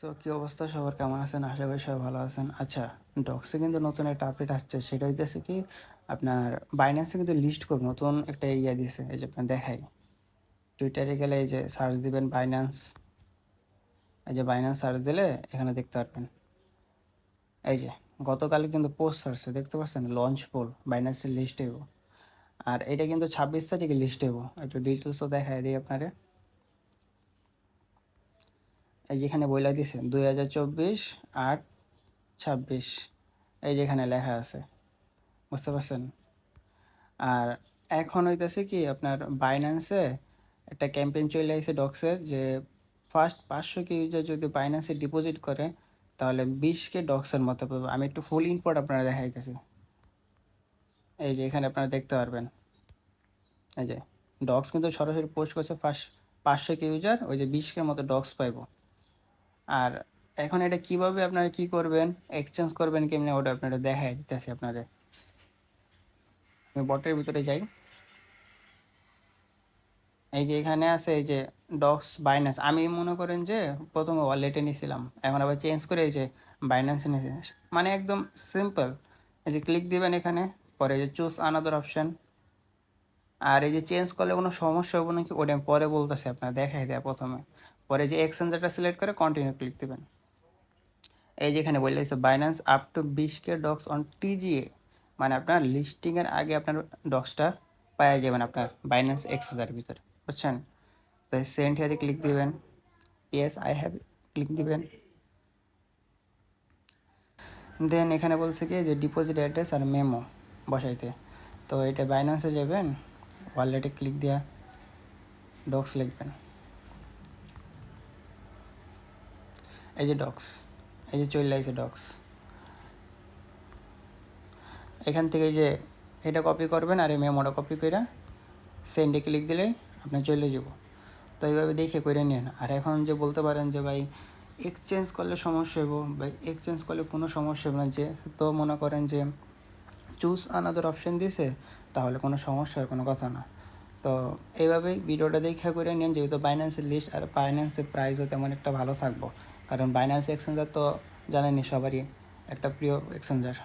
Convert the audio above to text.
So কী অবস্থা সবার, কেমন আছেন? আশা করি সবাই ভালো আছেন। আচ্ছা, ডক্সে কিন্তু নতুন একটা আপডেট আসছে, সেটা হইতেছে কি আপনার বাইন্যান্সে কিন্তু লিস্ট করবে, নতুন একটা দিছে। এই যে আপনার দেখাই, টুইটারে গেলে এই যে সার্চ দিবেন বাইন্যান্স, এই যে বাইন্যান্স সার্চ দিলে এখানে দেখতে পারবেন। এই যে গতকাল কিন্তু পোস্ট আসছে, দেখতে পাচ্ছেন, লঞ্চ পোল বাইন্যান্সের লিস্ট হইব। আর এটা কিন্তু 26 তারিখে লিস্ট হইব। একটু ডিটেলসও দেখাই দিই আপনারে। এই যেখানে বইলা দিছে 2024/8/26, এই যেখানে লেখা আছে, বুঝতে পারছেন? আর এখন হইতেছে কি আপনার বাইন্যান্সে একটা ক্যাম্পেইন চলে আসছে ডক্সের, যে ফার্স্ট 500 কে ইউজার যদি বাইন্যান্সে ডিপোজিট করে তাহলে 20 কে ডক্সের মতো পাবে। আমি একটু ফুল ইনপুট আপনারা দেখাইতেছি। এই যে এখানে আপনারা দেখতে পারবেন, এই যে ডক্স কিন্তু সরাসরি পোস্ট করছে ফার্স্ট 500 কে ইউজার, ওই যে 20 কে মতো ডক্স পাইব। আর এখন এটা কিভাবে আপনারা কি করবেন, এক্সচেঞ্জ করবেন কেমনি, ওটা আপনারা দেখাই দিতেছি আপনাদের। আমি বটের ভিতরে যাই। এই যে এখানে আছে এই যে ডক্স বাইন্যান্স, আমি মনে করেন যে প্রথমে ওয়ালেটে নিয়েছিলাম, এখন আবার চেঞ্জ করে এই যে বাইন্যান্সে নিয়েছি। মানে একদম সিম্পল, এই যে ক্লিক দিবেন এখানে, পরে এই যে চুজ আনাদার অপশান। আর এই যে চেঞ্জ করলে কোনো সমস্যা হবে নাকি ওটা আমি পরে বলতেছি, আপনার দেখাই দেয় প্রথমে। পরে যে এক্সচেঞ্জারটা সিলেক্ট করে কন্টিনিউ ক্লিক দিবেন। এই যে এখানে বলে দিচ্ছে Binance up to 20 K docs on TGA, মানে আপনার লিস্টিংয়ের আগে আপনার ডক্সটা পাওয়া যাবেন আপনার বাইন্যান্স এক্সচেঞ্জারের ভিতরে, বুঝছেন? তো সেন্ড হেয়ারে ক্লিক দিবেন, ইয়েস আই হ্যাভ ক্লিক দিবেন। দেন এখানে বলছে কি যে ডিপোজিট অ্যাড্রেস আর মেমো বসাইতে। তো এটা বাইন্যান্সে যাবেন, ওয়ালেটে ক্লিক দিয়া ডক্স লিখবেন, এই যে ডক্স, এই যে চলে আসছে ডক্স। এখান থেকে যে এটা কপি করবেন আর এই মেমোটা কপি করে সেন্ডে ক্লিক দিলে আপনার চলে যাব। তো এইভাবে দেখে করে নেন। আর এখন যে বলতে পারেন যে ভাই এক্সচেঞ্জ করলে সমস্যা হইব, ভাই এক্সচেঞ্জ করলে কোনো সমস্যা হবে না, যে তো মনে করেন যে চুজ আনাদার অপশান দিছে, তাহলে কোনো সমস্যার কোনো কথা না। তো এইভাবেই ভিডিওটা দেখে করে নেন, যেহেতু বাইন্যান্সের লিস্ট আর বাইন্যান্সের প্রাইসও তেমন একটা ভালো থাকবো, কারণ বাইন্যান্স এক্সচেঞ্জার তো জানেনই সবারই একটা প্রিয় এক্সচেঞ্জার।